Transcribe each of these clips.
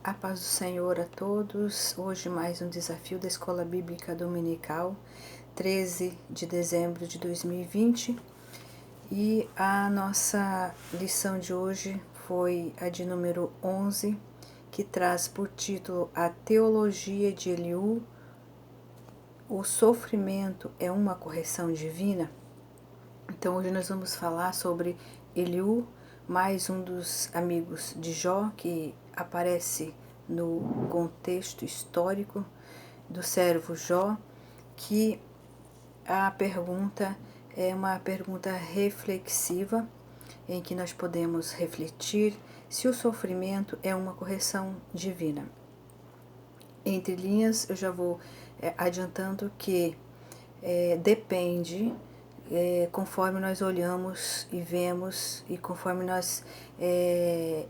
A paz do Senhor a todos. Hoje mais um desafio da Escola Bíblica Dominical, 13 de dezembro de 2020. E a nossa lição de hoje foi a de número 11, que traz por título A Teologia de Eliú, o sofrimento é uma correção divina. Então hoje nós vamos falar sobre Eliú, mais um dos amigos de Jó, que aparece no contexto histórico do servo Jó, que a pergunta é uma pergunta reflexiva, em que nós podemos refletir se o sofrimento é uma correção divina. Entre linhas, eu já vou adiantando que depende, conforme nós olhamos e vemos e conforme nós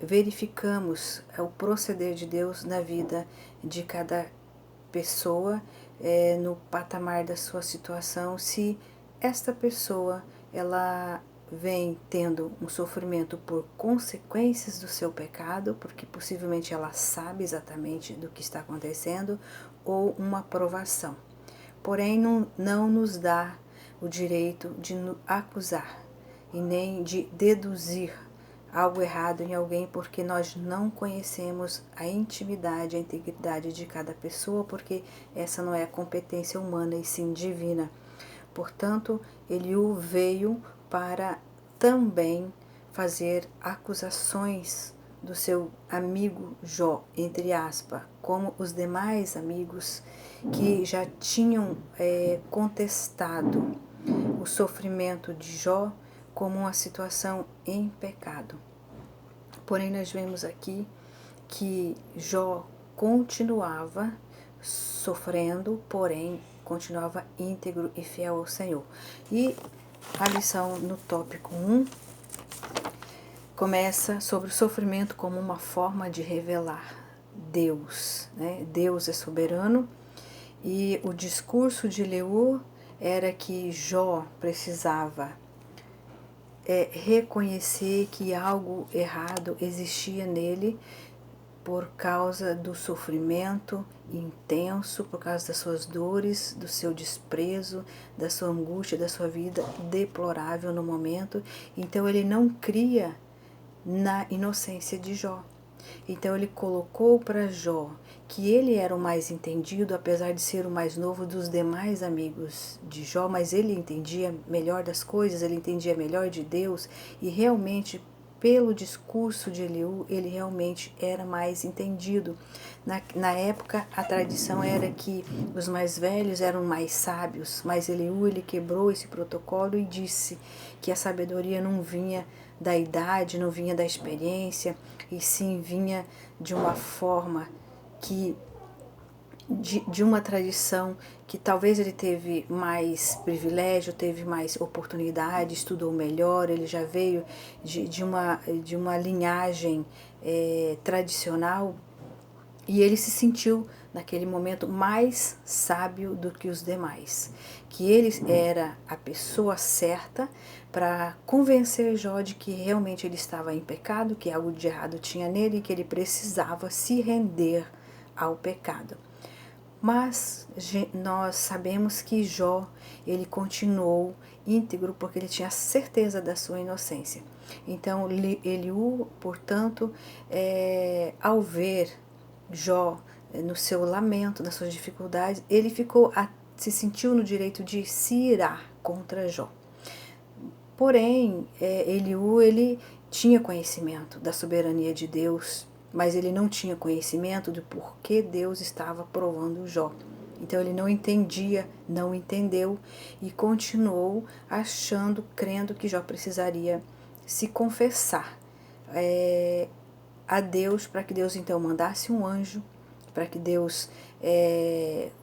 verificamos o proceder de Deus na vida de cada pessoa, no patamar da sua situação, se esta pessoa ela vem tendo um sofrimento por consequências do seu pecado, porque possivelmente ela sabe exatamente do que está acontecendo, ou uma provação. Porém, não nos dá o direito de nos acusar e nem de deduzir algo errado em alguém, porque nós não conhecemos a intimidade, a integridade de cada pessoa, porque essa não é a competência humana e sim divina. Portanto, Eliú veio para também fazer acusações do seu amigo Jó, entre aspas, como os demais amigos que já tinham contestado o sofrimento de Jó como uma situação em pecado. Porém, nós vemos aqui que Jó continuava sofrendo, porém continuava íntegro e fiel ao Senhor. E a lição no tópico 1 começa sobre o sofrimento como uma forma de revelar Deus, né? Deus é soberano, e o discurso de Eliú era que Jó precisava reconhecer que algo errado existia nele por causa do sofrimento intenso, por causa das suas dores, do seu desprezo, da sua angústia, da sua vida deplorável no momento. Então ele não cria na inocência de Jó. Então ele colocou para Jó que ele era o mais entendido, apesar de ser o mais novo dos demais amigos de Jó, mas ele entendia melhor das coisas, ele entendia melhor de Deus, e realmente pelo discurso de Eliú, ele realmente era mais entendido. Na época, a tradição era que os mais velhos eram mais sábios, mas Eliú, ele quebrou esse protocolo e disse que a sabedoria não vinha da idade, não vinha da experiência, e sim vinha de uma forma que de uma tradição que talvez ele teve mais privilégio, teve mais oportunidade, estudou melhor, ele já veio de uma linhagem tradicional, e ele se sentiu naquele momento mais sábio do que os demais, que ele era a pessoa certa para convencer Jó de que realmente ele estava em pecado, que algo de errado tinha nele e que ele precisava se render ao pecado. Mas nós sabemos que Jó, ele continuou íntegro porque ele tinha certeza da sua inocência. Então Eliú, portanto, ao ver Jó no seu lamento, nas suas dificuldades, ele se sentiu no direito de se irar contra Jó. Porém, Eliú, ele tinha conhecimento da soberania de Deus, mas ele não tinha conhecimento do porquê Deus estava provando Jó. Então ele não entendia, não entendeu e continuou achando, crendo que Jó precisaria se confessar a Deus, para que Deus então mandasse um anjo, para que Deus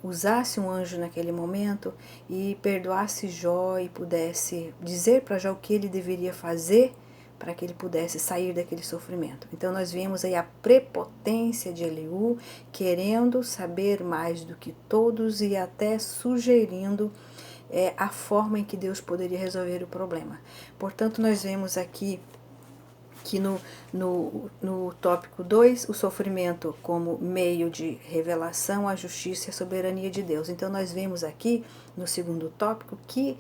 usasse um anjo naquele momento e perdoasse Jó e pudesse dizer para Jó o que ele deveria fazer para que ele pudesse sair daquele sofrimento. Então nós vemos aí a prepotência de Eliú, querendo saber mais do que todos e até sugerindo a forma em que Deus poderia resolver o problema. Portanto, nós vemos aqui que no tópico 2, o sofrimento como meio de revelação, a justiça e a soberania de Deus. Então nós vemos aqui, no segundo tópico, que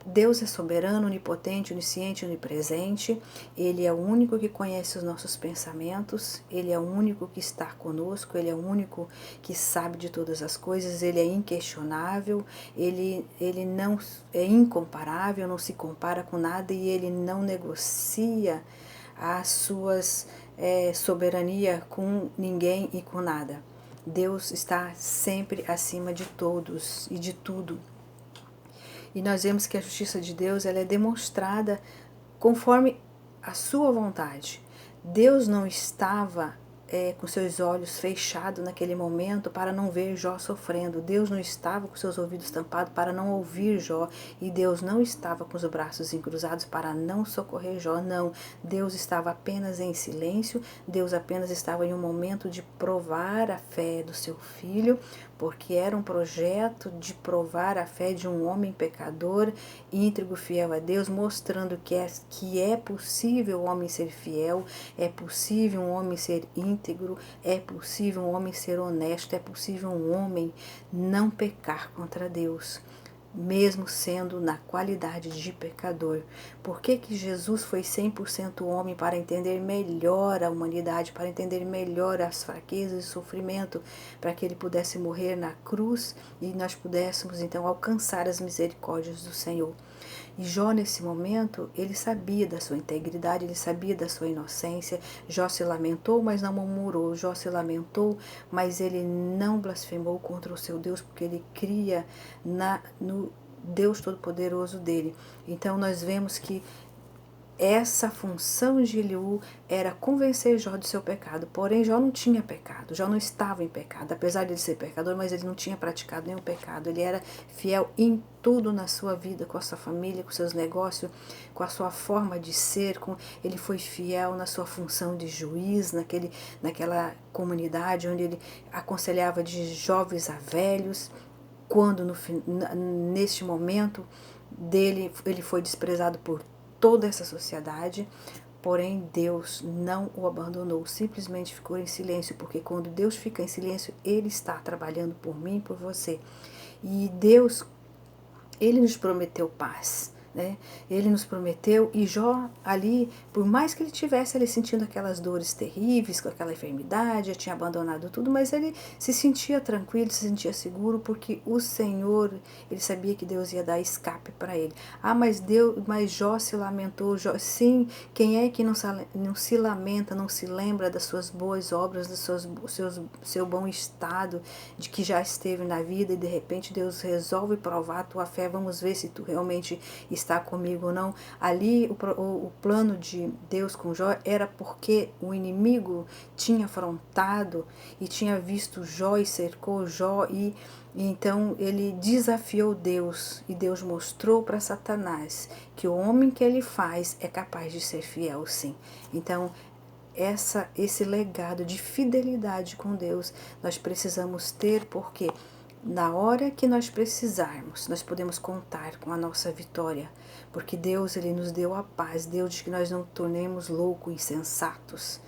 Deus é soberano, onipotente, onisciente, onipresente. Ele é o único que conhece os nossos pensamentos, Ele é o único que está conosco, Ele é o único que sabe de todas as coisas, Ele é inquestionável, Ele não é incomparável, não se compara com nada e Ele não negocia as suas soberania com ninguém e com nada. Deus está sempre acima de todos e de tudo. E nós vemos que a justiça de Deus ela é demonstrada conforme a sua vontade. Deus não estava com seus olhos fechados naquele momento para não ver Jó sofrendo. Deus não estava com seus ouvidos tampados para não ouvir Jó. E Deus não estava com os braços encruzados para não socorrer Jó. Não, Deus estava apenas em silêncio. Deus apenas estava em um momento de provar a fé do seu filho, porque era um projeto de provar a fé de um homem pecador, íntegro, fiel a Deus, mostrando que é possível o homem ser fiel, é possível um homem ser íntegro, é possível um homem ser honesto, é possível um homem não pecar contra Deus, mesmo sendo na qualidade de pecador. Por que que Jesus foi 100% homem? Para entender melhor a humanidade, para entender melhor as fraquezas e sofrimento, para que ele pudesse morrer na cruz e nós pudéssemos então alcançar as misericórdias do Senhor. E Jó, nesse momento, ele sabia da sua integridade, ele sabia da sua inocência. Jó se lamentou, mas não murmurou. Jó se lamentou, mas ele não blasfemou contra o seu Deus, porque ele cria no Deus Todo-Poderoso dele. Então, nós vemos que essa função de Eliú era convencer Jó do seu pecado. Porém, Jó não tinha pecado. Jó não estava em pecado. Apesar de ele ser pecador, mas ele não tinha praticado nenhum pecado. Ele era fiel em tudo na sua vida, com a sua família, com seus negócios, com a sua forma de ser. Ele foi fiel na sua função de juiz, naquela comunidade onde ele aconselhava de jovens a velhos. Quando neste momento dele, ele foi desprezado por toda essa sociedade, porém Deus não o abandonou, simplesmente ficou em silêncio, porque quando Deus fica em silêncio, Ele está trabalhando por mim e por você. E Deus, Ele nos prometeu paz, né? Ele nos prometeu, e Jó ali, por mais que ele tivesse ali sentindo aquelas dores terríveis, com aquela enfermidade, já tinha abandonado tudo, mas ele se sentia tranquilo, se sentia seguro, porque o Senhor, ele sabia que Deus ia dar escape para ele. Mas Jó se lamentou. Sim, quem é que não se lamenta, não se lembra das suas boas obras, seu bom estado, de que já esteve na vida, e de repente Deus resolve provar a tua fé. Vamos ver se tu realmente está comigo ou não. Ali o plano de Deus com Jó era porque o inimigo tinha afrontado e tinha visto Jó e cercou Jó, e então ele desafiou Deus, e Deus mostrou para Satanás que o homem que ele faz é capaz de ser fiel, sim. Então esse legado de fidelidade com Deus nós precisamos ter, porque na hora que nós precisarmos, nós podemos contar com a nossa vitória, porque Deus, Ele nos deu a paz. Deus diz que nós não tornemos loucos, insensatos.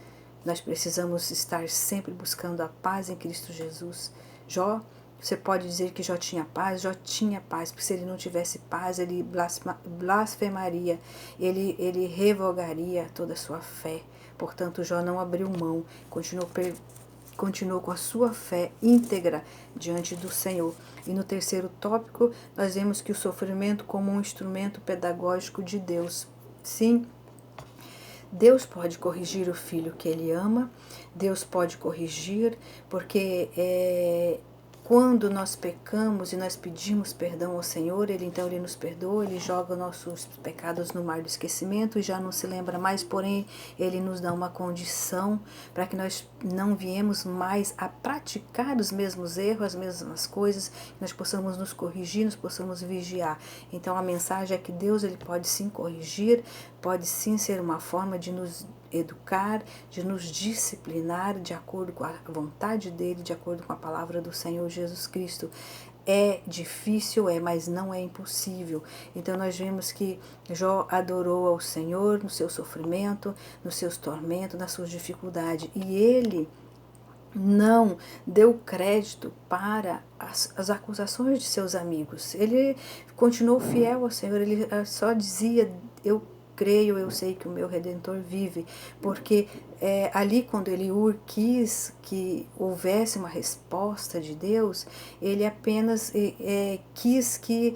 Nós precisamos estar sempre buscando a paz em Cristo Jesus. Você pode dizer que Jó tinha paz? Jó tinha paz, porque se ele não tivesse paz, ele blasfemaria, ele revogaria toda a sua fé. Portanto, Jó não abriu mão, continuou com a sua fé íntegra diante do Senhor. E no terceiro tópico, nós vemos que o sofrimento como um instrumento pedagógico de Deus. Sim, Deus pode corrigir o filho que Ele ama, Deus pode corrigir, porque quando nós pecamos e nós pedimos perdão ao Senhor, Ele nos perdoa, Ele joga nossos pecados no mar do esquecimento e já não se lembra mais, porém Ele nos dá uma condição para que nós não viemos mais a praticar os mesmos erros, as mesmas coisas, que nós possamos nos corrigir, nós possamos vigiar. Então a mensagem é que Deus, Ele pode sim corrigir, pode sim ser uma forma de nos educar, de nos disciplinar de acordo com a vontade dEle, de acordo com a palavra do Senhor Jesus Cristo. É difícil, mas não é impossível. Então nós vemos que Jó adorou ao Senhor no seu sofrimento, nos seus tormentos, nas suas dificuldades. E ele não deu crédito para as acusações de seus amigos. Ele continuou fiel ao Senhor, ele só dizia: eu creio, eu sei que o meu Redentor vive, porque ali quando ele quis que houvesse uma resposta de Deus, ele apenas quis que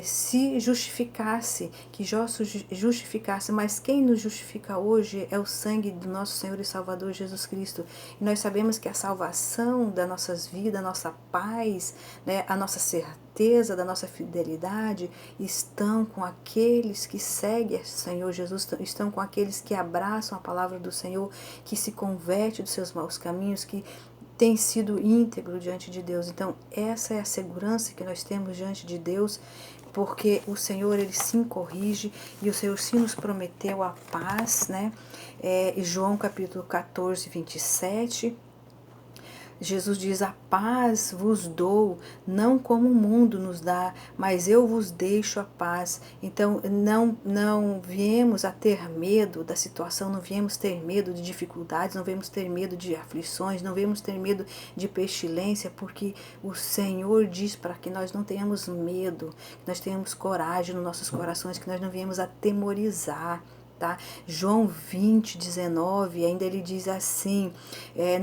se justificasse, que Jó se justificasse, mas quem nos justifica hoje é o sangue do nosso Senhor e Salvador Jesus Cristo. E nós sabemos que a salvação das nossas vidas, a nossa paz, né, a nossa certeza da nossa fidelidade estão com aqueles que seguem o Senhor Jesus, estão com aqueles que abraçam a palavra do Senhor, que se converte dos seus maus caminhos, que tem sido íntegro diante de Deus. Então, essa é a segurança que nós temos diante de Deus, porque o Senhor, ele sim corrige, e o Senhor sim nos prometeu a paz, né? João capítulo 14, 27, Jesus diz: a paz vos dou, não como o mundo nos dá, mas eu vos deixo a paz. Então não viemos a ter medo da situação, não viemos ter medo de dificuldades, não viemos ter medo de aflições, não viemos ter medo de pestilência, porque o Senhor diz para que nós não tenhamos medo, que nós tenhamos coragem nos nossos corações, que nós não viemos atemorizar. Tá? João 20, 19, ainda ele diz assim: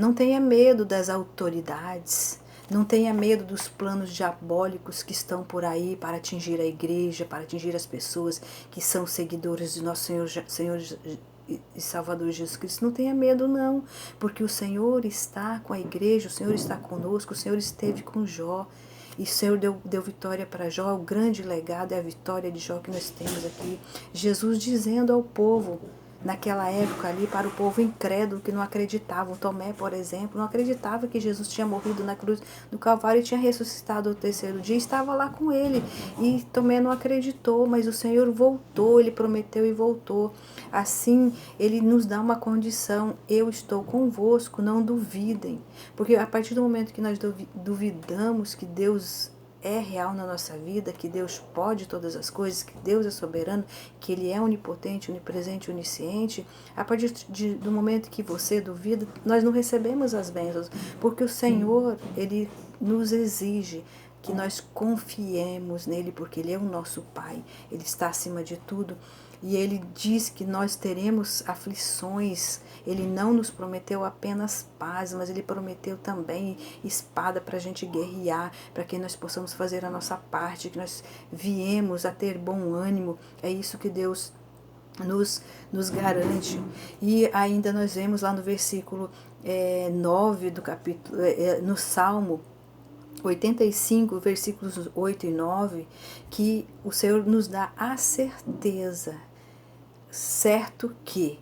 não tenha medo das autoridades, não tenha medo dos planos diabólicos que estão por aí para atingir a igreja, para atingir as pessoas que são seguidores de nosso Senhor e Salvador Jesus Cristo. Não tenha medo não, porque o Senhor está com a igreja, o Senhor está conosco, o Senhor esteve com Jó. E o Senhor deu vitória para Jó. O grande legado é a vitória de Jó que nós temos aqui. Jesus dizendo ao povo, naquela época ali, para o povo incrédulo que não acreditava. O Tomé, por exemplo, não acreditava que Jesus tinha morrido na cruz do Calvário e tinha ressuscitado ao terceiro dia. Estava lá com ele. E Tomé não acreditou, mas o Senhor voltou, ele prometeu e voltou. Assim, ele nos dá uma condição: eu estou convosco, não duvidem. Porque a partir do momento que nós duvidamos que Deus é real na nossa vida, que Deus pode todas as coisas, que Deus é soberano, que Ele é onipotente, onipresente, onisciente, a partir do momento que você duvida, nós não recebemos as bênçãos, porque o Senhor, Ele nos exige que nós confiemos nele, porque Ele é o nosso Pai, Ele está acima de tudo. E ele diz que nós teremos aflições. Ele não nos prometeu apenas paz, mas ele prometeu também espada para a gente guerrear, para que nós possamos fazer a nossa parte, que nós viemos a ter bom ânimo. É isso que Deus nos garante. E ainda nós vemos lá no versículo 9 do capítulo, no Salmo 85, versículos 8 e 9, que o Senhor nos dá a certeza, certo que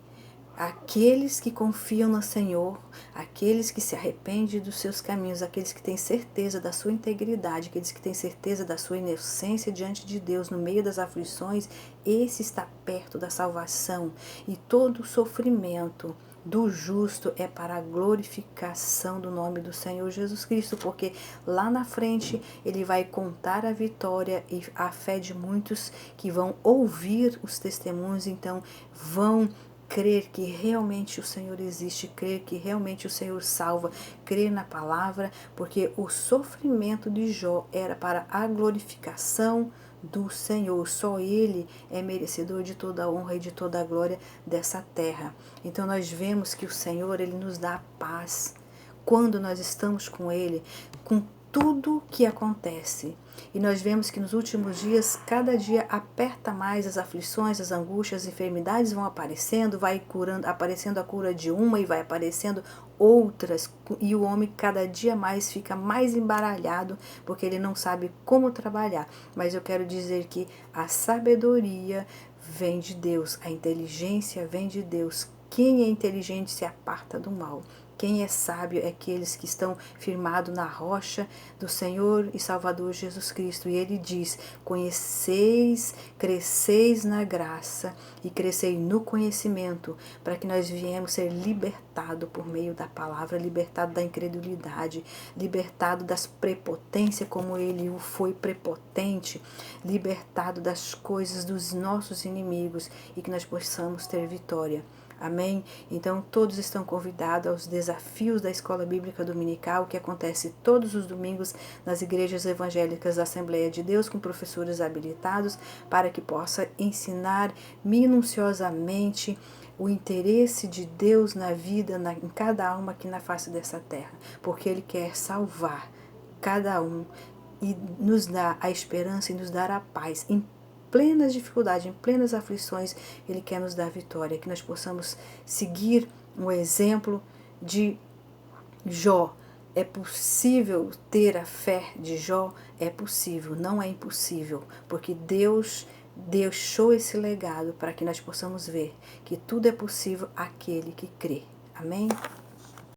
aqueles que confiam no Senhor, aqueles que se arrependem dos seus caminhos, aqueles que têm certeza da sua integridade, aqueles que têm certeza da sua inocência diante de Deus no meio das aflições, esse está perto da salvação. E todo sofrimento do justo é para a glorificação do nome do Senhor Jesus Cristo, porque lá na frente ele vai contar a vitória e a fé de muitos que vão ouvir os testemunhos, então vão crer que realmente o Senhor existe, crer que realmente o Senhor salva, crer na palavra, porque o sofrimento de Jó era para a glorificação do Senhor. Só Ele é merecedor de toda a honra e de toda a glória dessa terra. Então nós vemos que o Senhor, Ele nos dá paz quando nós estamos com Ele, com tudo que acontece. E nós vemos que nos últimos dias, cada dia aperta mais as aflições, as angústias, as enfermidades vão aparecendo, vai curando, aparecendo a cura de uma e vai aparecendo outras, e o homem cada dia mais fica mais embaralhado, porque ele não sabe como trabalhar. Mas eu quero dizer que a sabedoria vem de Deus, a inteligência vem de Deus. Quem é inteligente se aparta do mal. Quem é sábio é aqueles que estão firmados na rocha do Senhor e Salvador Jesus Cristo. E ele diz: conheceis, cresceis na graça e cresceis no conhecimento, para que nós viemos ser libertados por meio da palavra, libertados da incredulidade, libertados das prepotências, como ele o foi prepotente, libertado das coisas dos nossos inimigos, e que nós possamos ter vitória. Amém? Então, todos estão convidados aos desafios da Escola Bíblica Dominical, que acontece todos os domingos nas igrejas evangélicas da Assembleia de Deus, com professores habilitados, para que possa ensinar minuciosamente o interesse de Deus na vida, em cada alma aqui na face dessa terra, porque Ele quer salvar cada um e nos dar a esperança e nos dar a paz em plenas dificuldades, em plenas aflições. Ele quer nos dar vitória, que nós possamos seguir o exemplo de Jó. É possível ter a fé de Jó? É possível, não é impossível, porque Deus deixou esse legado para que nós possamos ver que tudo é possível àquele que crê. Amém?